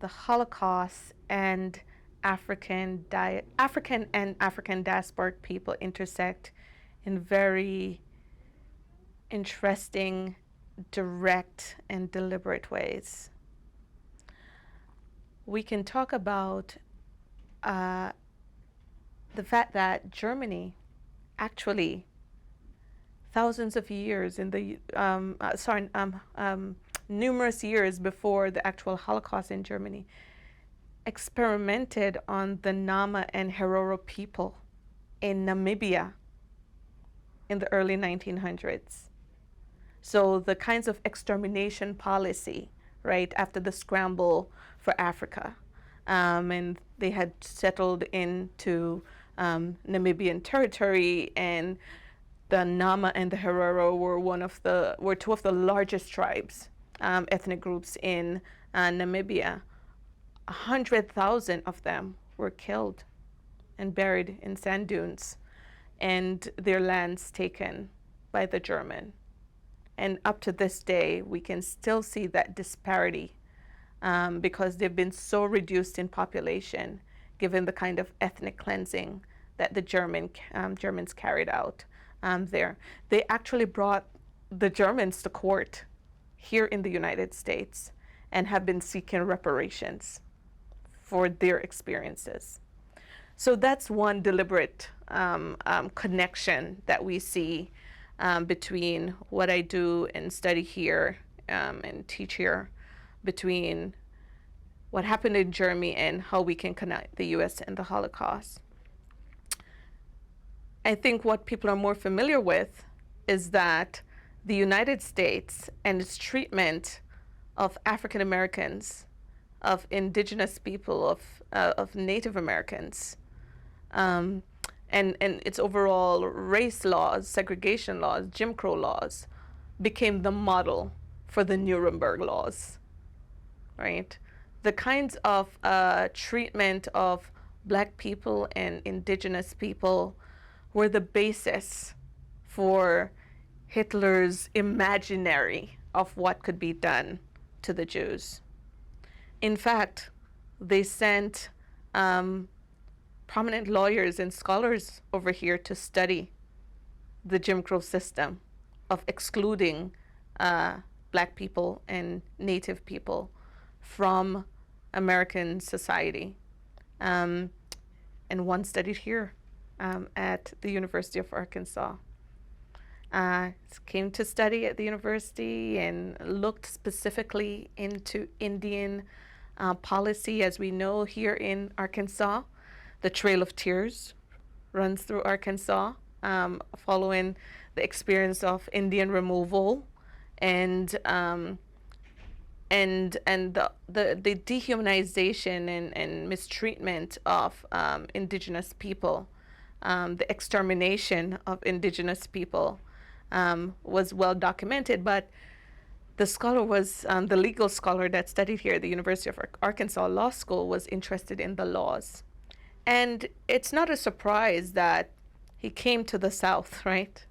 the Holocaust and African and African diasporic people intersect in very interesting, direct, and deliberate ways. We can talk about the fact that Germany actually thousands of years in the numerous years before the actual Holocaust in Germany experimented on the Nama and Herero people in Namibia in the early 1900s. So the kinds of extermination policy, right, after the scramble for Africa, and they had settled into Namibian territory, and the Nama and the Herero were two of the largest tribes, ethnic groups in Namibia. 100,000 of them were killed and buried in sand dunes, and their lands taken by the German. And up to this day, we can still see that disparity because they've been so reduced in population, given the kind of ethnic cleansing that the Germans carried out there. They actually brought the Germans to court here in the United States and have been seeking reparations for their experiences. So that's one deliberate connection that we see between what I do and study here and teach here, between what happened in Germany and how we can connect the US and the Holocaust. I think what people are more familiar with is that the United States and its treatment of African Americans, of indigenous people, of Native Americans, and its overall race laws, segregation laws, Jim Crow laws, became the model for the Nuremberg laws, right? The kinds of treatment of Black people and indigenous people were the basis for Hitler's imaginary of what could be done to the Jews. In fact, they sent prominent lawyers and scholars over here to study the Jim Crow system of excluding Black people and Native people from American society. And one studied here at the University of Arkansas. Came to study at the university and looked specifically into Indian policy. As we know, here in Arkansas, the Trail of Tears runs through Arkansas, following the experience of Indian removal and the dehumanization and mistreatment of indigenous people, the extermination of indigenous people was well documented. But the scholar was, the legal scholar that studied here at the University of Arkansas Law School, was interested in the laws. And it's not a surprise that he came to the South, right?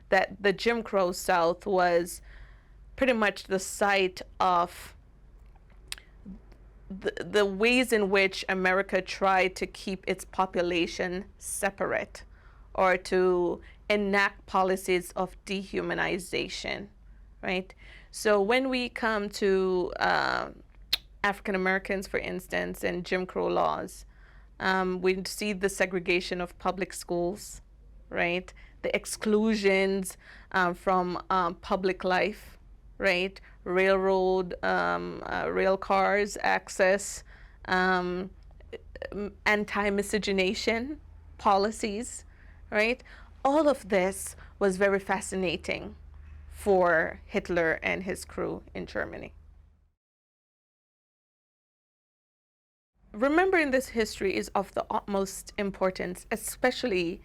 That the Jim Crow South was pretty much the site of the ways in which America tried to keep its population separate, or to enact policies of dehumanization, right? So when we come to African Americans, for instance, and Jim Crow laws, we see the segregation of public schools, right? The exclusions from public life, right? Railroad, rail cars access, anti-miscegenation policies, right? All of this was very fascinating for Hitler and his crew in Germany. Remembering this history is of the utmost importance, especially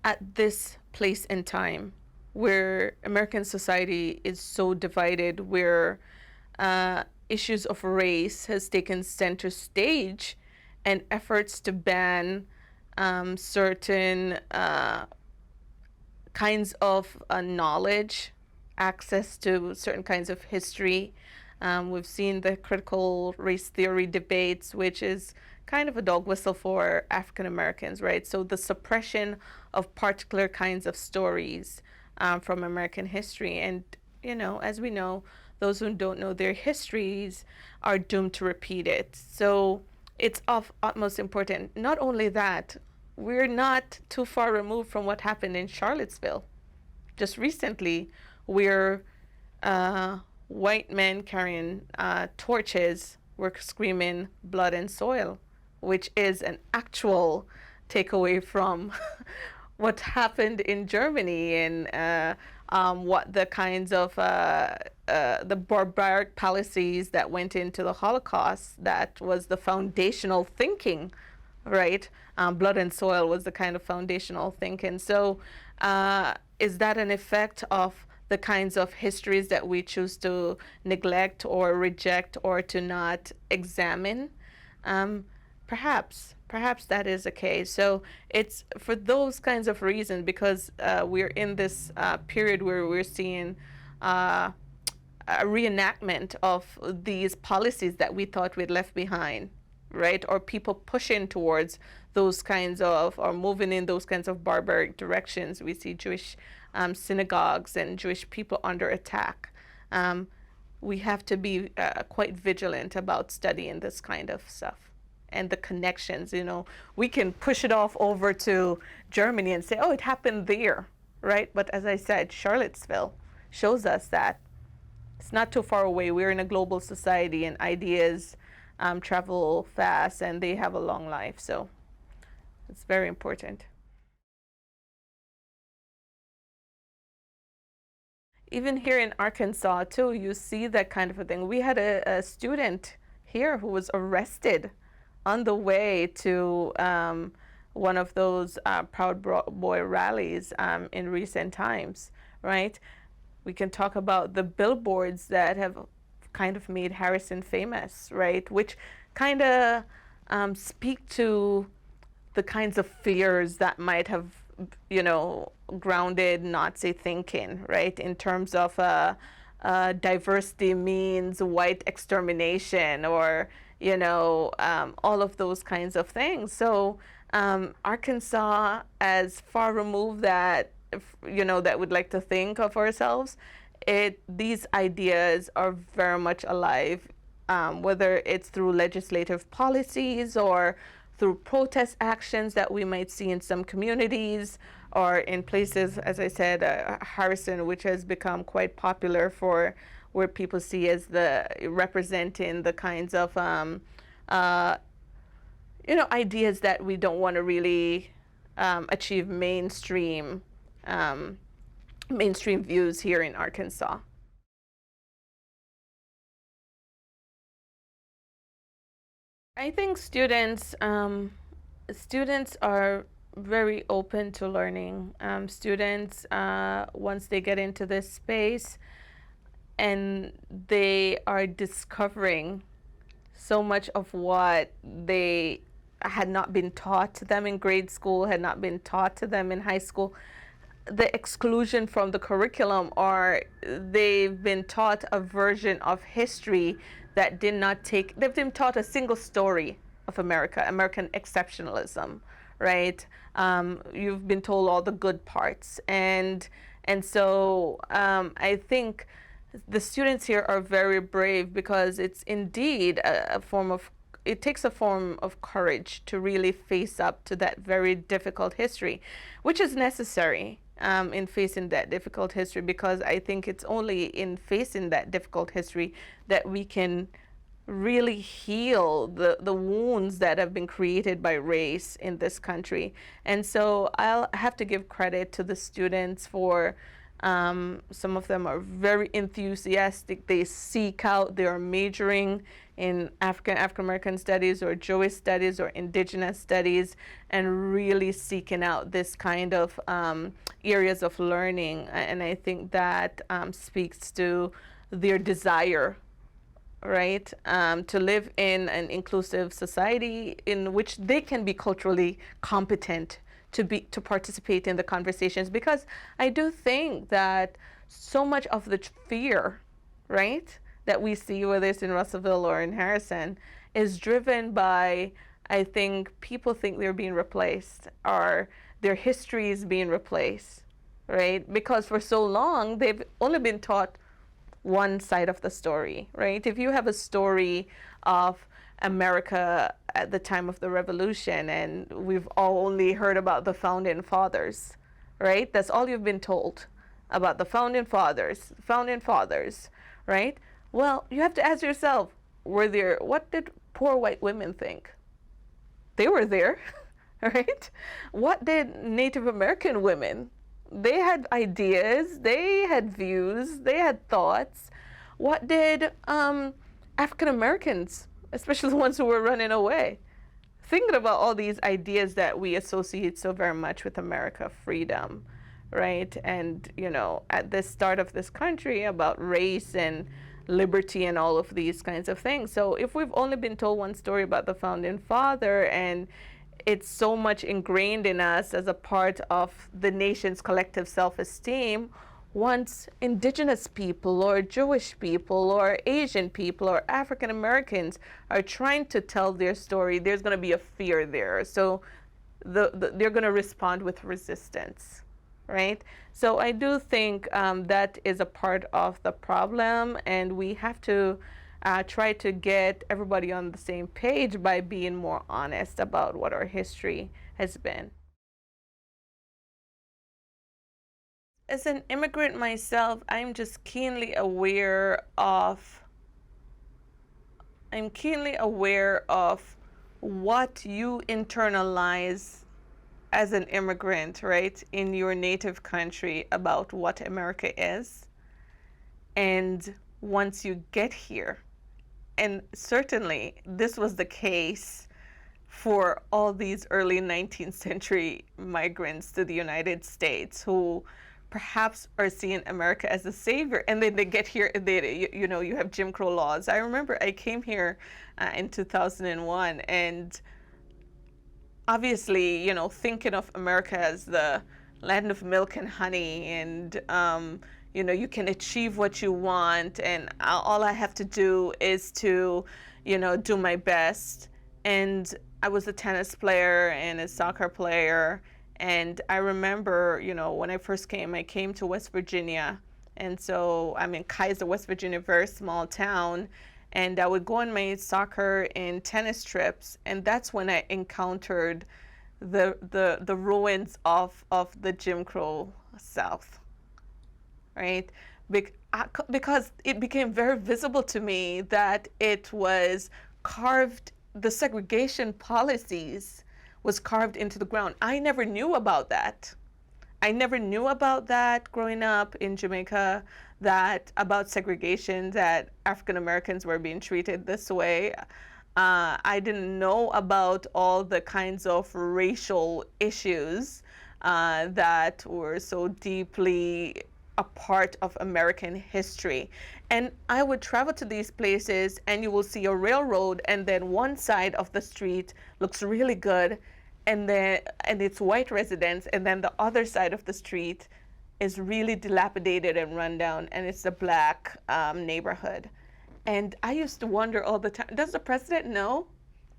at this place and time where American society is so divided, where issues of race has taken center stage, and efforts to ban certain kinds of knowledge, access to certain kinds of history, We've seen the critical race theory debates, which is kind of a dog whistle for African Americans, right? So the suppression of particular kinds of stories from American history. And, as we know, those who don't know their histories are doomed to repeat it. So it's of utmost importance. Not only that, we're not too far removed from what happened in Charlottesville. Just recently, where white men carrying torches were screaming blood and soil, which is an actual takeaway from what happened in Germany and what the kinds of the barbaric policies that went into the Holocaust. That was the foundational thinking, right? Blood and soil was the kind of foundational thinking. So is that an effect of the kinds of histories that we choose to neglect or reject or to not examine? Perhaps that is the case. So it's for those kinds of reasons, because we're in this period where we're seeing a reenactment of these policies that we thought we'd left behind, right? Or people pushing towards those kinds of, or moving in those kinds of barbaric directions. We see Jewish synagogues and Jewish people under attack. We have to be quite vigilant about studying this kind of stuff and the connections. We can push it off over to Germany and say, oh, it happened there, right? But as I said, Charlottesville shows us that it's not too far away. We're in a global society, and ideas travel fast, and they have a long life. So it's very important. Even here in Arkansas, too, you see that kind of a thing. We had a student here who was arrested on the way to one of those Proud Boy rallies in recent times, right? We can talk about the billboards that have kind of made Harrison famous, right? Which kind of speak to the kinds of fears that might have, grounded Nazi thinking, right? In terms of diversity means white extermination, or all of those kinds of things. So Arkansas, as far removed that that we'd like to think of ourselves, these ideas are very much alive, whether it's through legislative policies or through protest actions that we might see in some communities, or in places, as I said, Harrison, which has become quite popular for where people see as the representing the kinds of ideas that we don't want to really achieve mainstream views here in Arkansas. I think students are very open to learning. Students, once they get into this space, and they are discovering so much of what they had not been taught to them in grade school, had not been taught to them in high school, the exclusion from the curriculum, or they've been taught a version of history that did not take, they've been taught a single story of American exceptionalism, right? You've been told all the good parts. And so I think the students here are very brave, because it's indeed it takes a form of courage to really face up to that very difficult history, which is necessary in facing that difficult history, because I think it's only in facing that difficult history that we can really heal the wounds that have been created by race in this country. And so I'll have to give credit to the students for some of them are very enthusiastic. They seek out, they are majoring in African American studies or Jewish studies or indigenous studies, and really seeking out this kind of areas of learning. And I think that speaks to their desire, right, to live in an inclusive society in which they can be culturally competent to participate in the conversations. Because I do think that so much of the fear, right, that we see, whether it's in Russellville or in Harrison, is driven by, I think, people think they're being replaced, or their history is being replaced, right? Because for so long, they've only been taught one side of the story, right? If you have a story of America at the time of the Revolution, and we've all only heard about the founding fathers, right? That's all you've been told about the founding fathers, right? Well, you have to ask yourself, what did poor white women think? They were there, right? What did Native American women? They had ideas, they had views, they had thoughts. What did African Americans, especially the ones who were running away? Thinking about all these ideas that we associate so very much with America, freedom, right? And, at the start of this country, about race and liberty and all of these kinds of things. So if we've only been told one story about the founding father, and it's so much ingrained in us as a part of the nation's collective self-esteem, once indigenous people or Jewish people or Asian people or African Americans are trying to tell their story, there's going to be a fear there. So they're going to respond with resistance, right? So I do think that is a part of the problem, and we have to try to get everybody on the same page by being more honest about what our history has been. As an immigrant myself, I'm keenly aware of what you internalize as an immigrant, right, in your native country about what America is. And once you get here, and certainly this was the case for all these early 19th century migrants to the United States who perhaps are seeing America as a savior, and then they get here, you have Jim Crow laws. I remember I came here in 2001, and obviously, thinking of America as the land of milk and honey, and you can achieve what you want, and all I have to do is to, do my best. And I was a tennis player and a soccer player, and I remember, when I first came, I came to West Virginia, and so I'm in Kaiser, West Virginia, very small town, and I would go on my soccer and tennis trips, and that's when I encountered the ruins of the Jim Crow South, right? Because it became very visible to me that it was carved, the segregation policies was carved into the ground. I never knew about that. I never knew about that growing up in Jamaica, about segregation, that African Americans were being treated this way. I didn't know about all the kinds of racial issues that were so deeply a part of American history. And I would travel to these places, and you will see a railroad, and then one side of the street looks really good, and it's white residents, and then the other side of the street is really dilapidated and run down, and it's a black neighborhood. And I used to wonder all the time, does the president know?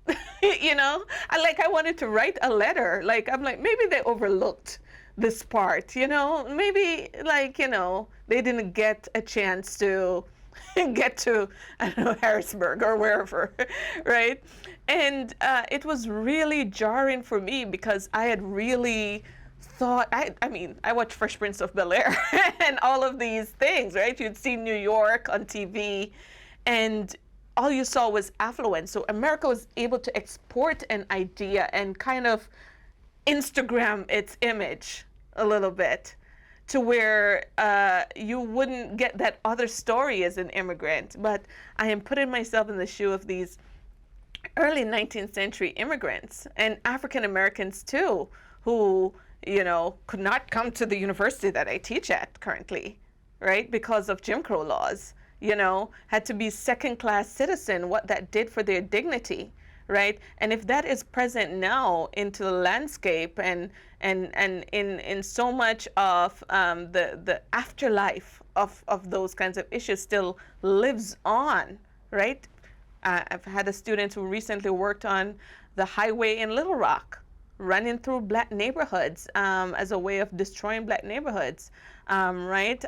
I wanted to write a letter. I'm like, maybe they overlooked this part, maybe they didn't get a chance to get to, I don't know, Harrisburg or wherever, right? And it was really jarring for me, because I had really thought, I watched Fresh Prince of Bel-Air and all of these things, right? You'd see New York on TV, and all you saw was affluence. So America was able to export an idea and kind of Instagram its image a little bit, to where you wouldn't get that other story as an immigrant. But I am putting myself in the shoe of these early 19th century immigrants, and African Americans too, who, could not come to the university that I teach at currently, right? Because of Jim Crow laws, had to be second-class citizen, what that did for their dignity, right? And if that is present now into the landscape and in so much of the afterlife of those kinds of issues still lives on, right? I've had a student who recently worked on the highway in Little Rock, running through black neighborhoods as a way of destroying black neighborhoods, right?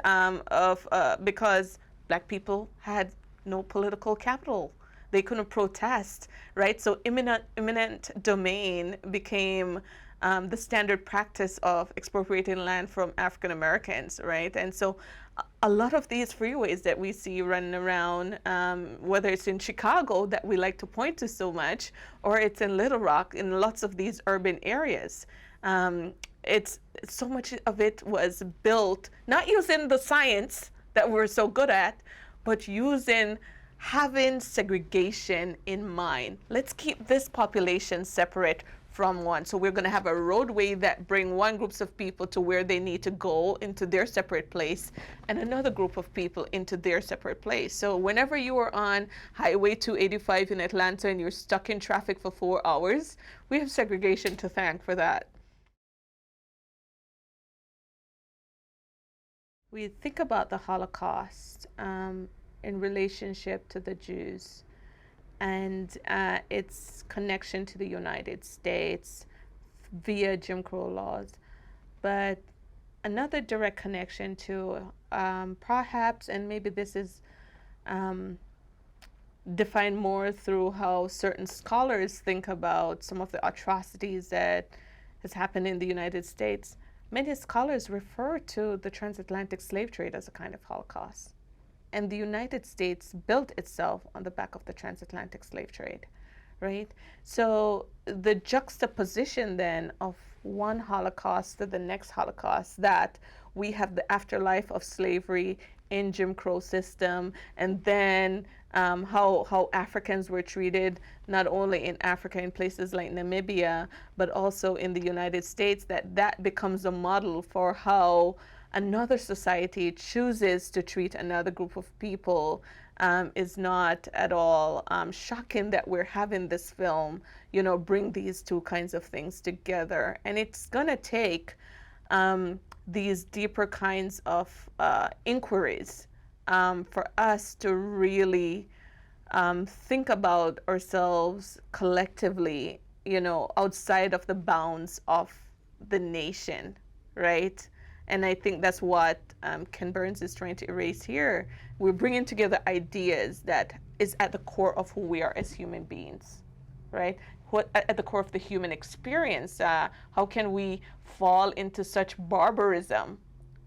Because black people had no political capital. They couldn't protest, right? So eminent domain became the standard practice of expropriating land from African Americans, right? And so a lot of these freeways that we see running around, whether it's in Chicago that we like to point to so much, or it's in Little Rock, in lots of these urban areas, it's so much of it was built not using the science that we're so good at, but using having segregation in mind. Let's keep this population separate from one. So we're going to have a roadway that bring one groups of people to where they need to go into their separate place, and another group of people into their separate place. So whenever you are on Highway 285 in Atlanta and you're stuck in traffic for 4 hours, we have segregation to thank for that. We think about the Holocaust in relationship to the Jews and its connection to the United States via Jim Crow laws. But another direct connection to perhaps, and maybe this is defined more through how certain scholars think about some of the atrocities that has happened in the United States. Many scholars refer to the transatlantic slave trade as a kind of Holocaust. And the United States built itself on the back of the transatlantic slave trade, right? So the juxtaposition then of one Holocaust to the next Holocaust, that we have the afterlife of slavery in Jim Crow system, and then how Africans were treated not only in Africa, in places like Namibia, but also in the United States, that becomes a model for how another society chooses to treat another group of people, is not at all shocking that we're having this film, bring these two kinds of things together. And it's going to take these deeper kinds of inquiries for us to really think about ourselves collectively, outside of the bounds of the nation, right? And I think that's what Ken Burns is trying to erase here. We're bringing together ideas that is at the core of who we are as human beings, right? What at the core of the human experience. How can we fall into such barbarism,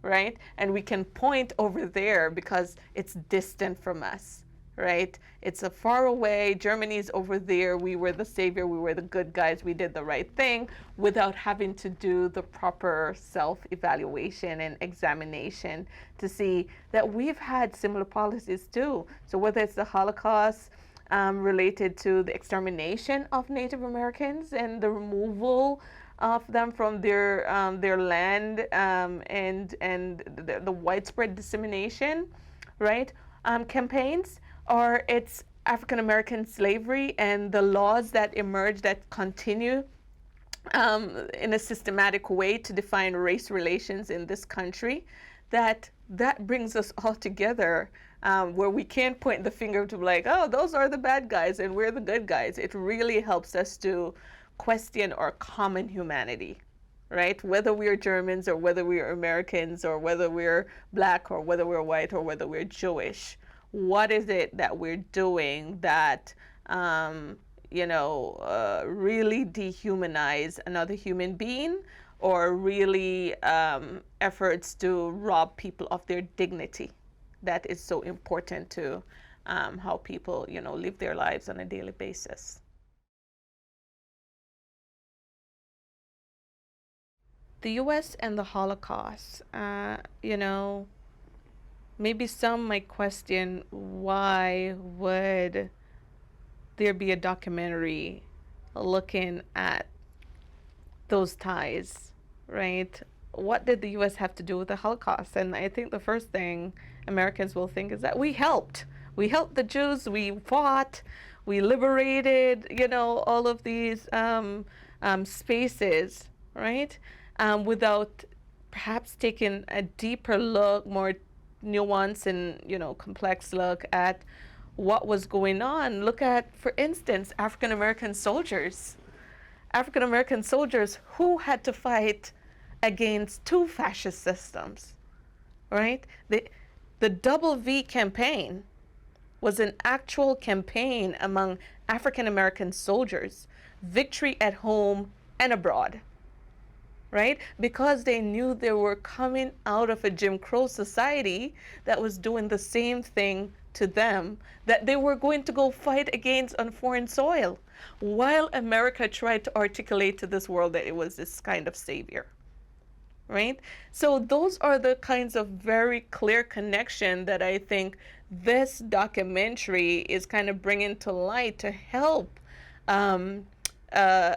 right? And we can point over there because it's distant from us, right? It's a far away. Germany's over there. We were the savior. We were the good guys. We did the right thing without having to do the proper self-evaluation and examination to see that we've had similar policies too. So whether it's the Holocaust related to the extermination of Native Americans and the removal of them from their land, and the widespread dissemination, right? Campaigns, or it's African American slavery and the laws that emerge that continue in a systematic way to define race relations in this country, that brings us all together, where we can't point the finger to like, oh, those are the bad guys and we're the good guys. It really helps us to question our common humanity, right? Whether we are Germans or whether we are Americans or whether we're black or whether we're white or whether we're Jewish. What is it that we're doing that really dehumanize another human being, or really efforts to rob people of their dignity? That is so important to how people, live their lives on a daily basis. The U.S. and the Holocaust, maybe some might question, why would there be a documentary looking at those ties, right? What did the U.S. have to do with the Holocaust? And I think the first thing Americans will think is that we helped. We helped the Jews, we fought, we liberated, all of these spaces, right? Without perhaps taking a deeper look, more nuanced and, complex look at what was going on. Look at, for instance, African American soldiers. African American soldiers who had to fight against two fascist systems, right? The Double V campaign was an actual campaign among African American soldiers, victory at home and abroad, right? Because they knew they were coming out of a Jim Crow society that was doing the same thing to them that they were going to go fight against on foreign soil, while America tried to articulate to this world that it was this kind of savior, right? So those are the kinds of very clear connection that I think this documentary is kind of bringing to light to help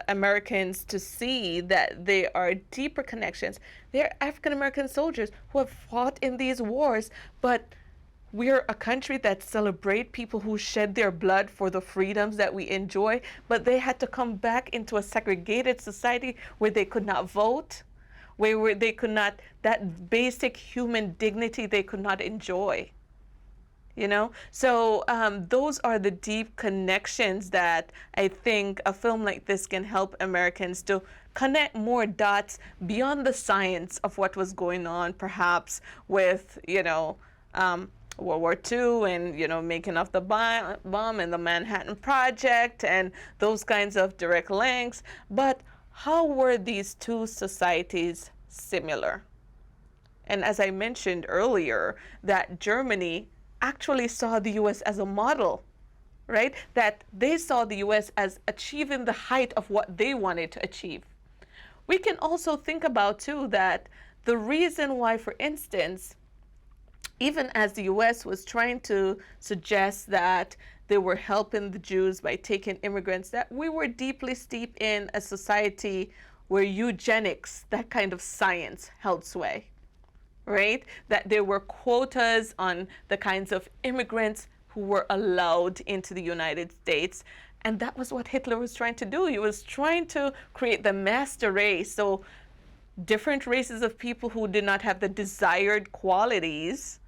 Americans to see that there are deeper connections. There are African American soldiers who have fought in these wars, but we're a country that celebrates people who shed their blood for the freedoms that we enjoy, but they had to come back into a segregated society where they could not vote, where they could not, that basic human dignity they could not enjoy. So those are the deep connections that I think a film like this can help Americans to connect more dots beyond the science of what was going on, perhaps with, World War II and, making of the bomb and the Manhattan Project and those kinds of direct links. But how were these two societies similar? And as I mentioned earlier, that Germany actually saw the U.S. as a model, right? That they saw the U.S. as achieving the height of what they wanted to achieve. We can also think about, too, that the reason why, for instance, even as the U.S. was trying to suggest that they were helping the Jews by taking immigrants, that we were deeply steeped in a society where eugenics, that kind of science, held sway. Right? That there were quotas on the kinds of immigrants who were allowed into the United States. And that was what Hitler was trying to do. He was trying to create the master race. So different races of people who did not have the desired qualities,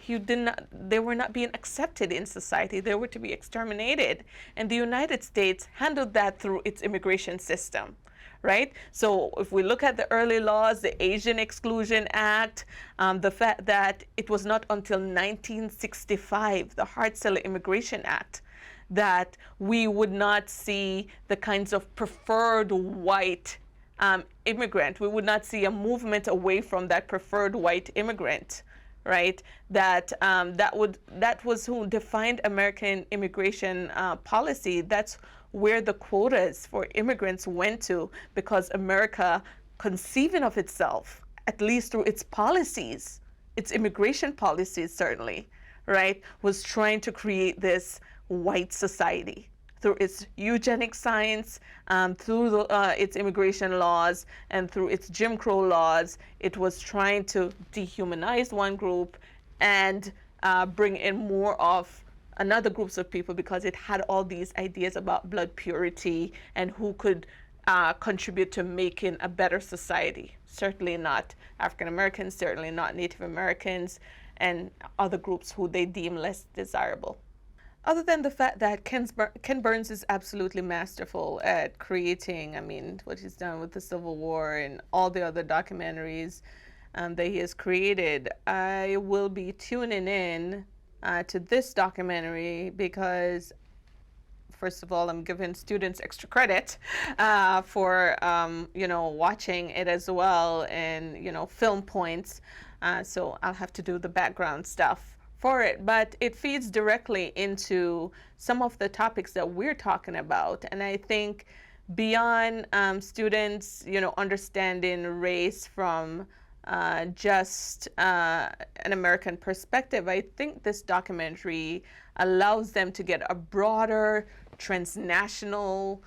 they were not being accepted in society. They were to be exterminated. And the United States handled that through its immigration system. Right? So if we look at the early laws, the Asian Exclusion Act, the fact that it was not until 1965, the Hart-Celler Immigration Act, that we would not see the kinds of preferred white immigrant. We would not see a movement away from that preferred white immigrant, right? That was who defined American immigration policy. That's where the quotas for immigrants went to, because America, conceiving of itself, at least through its policies, its immigration policies certainly, right, was trying to create this white society through its eugenic science, through its immigration laws, and through its Jim Crow laws. It was trying to dehumanize one group and bring in more of another groups of people, because it had all these ideas about blood purity and who could contribute to making a better society. Certainly not African Americans, certainly not Native Americans, and other groups who they deem less desirable. Other than the fact that Ken Burns is absolutely masterful at creating, what he's done with the Civil War and all the other documentaries that he has created, I will be tuning in to this documentary because, first of all, I'm giving students extra credit for watching it as well, and film points. So I'll have to do the background stuff for it, but it feeds directly into some of the topics that we're talking about. And I think beyond students, understanding race from just an American perspective, I think this documentary allows them to get a broader, transnational,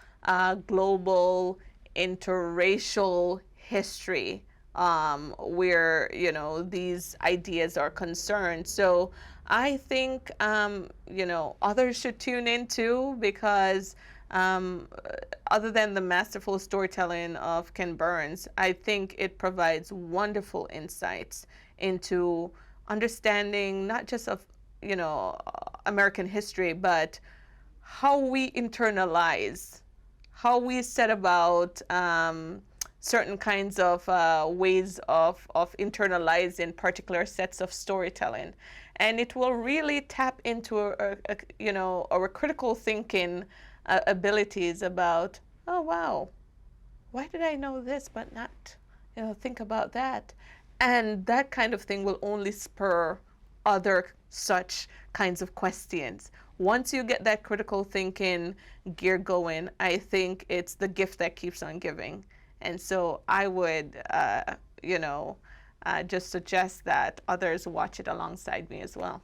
global, interracial history where, you know, these ideas are concerned. So I think, you know, others should tune in too, because um, other than the masterful storytelling of Ken Burns, I think it provides wonderful insights into understanding not just of, you know, American history, but how we internalize, how we set about certain kinds of ways of internalizing particular sets of storytelling. And it will really tap into you know, our critical thinking abilities about, oh wow, why did I know this but not, you know, think about that? And that kind of thing will only spur other such kinds of questions. Once you get that critical thinking gear going, I think it's the gift that keeps on giving. And so I would, you know, just suggest that others watch it alongside me as well.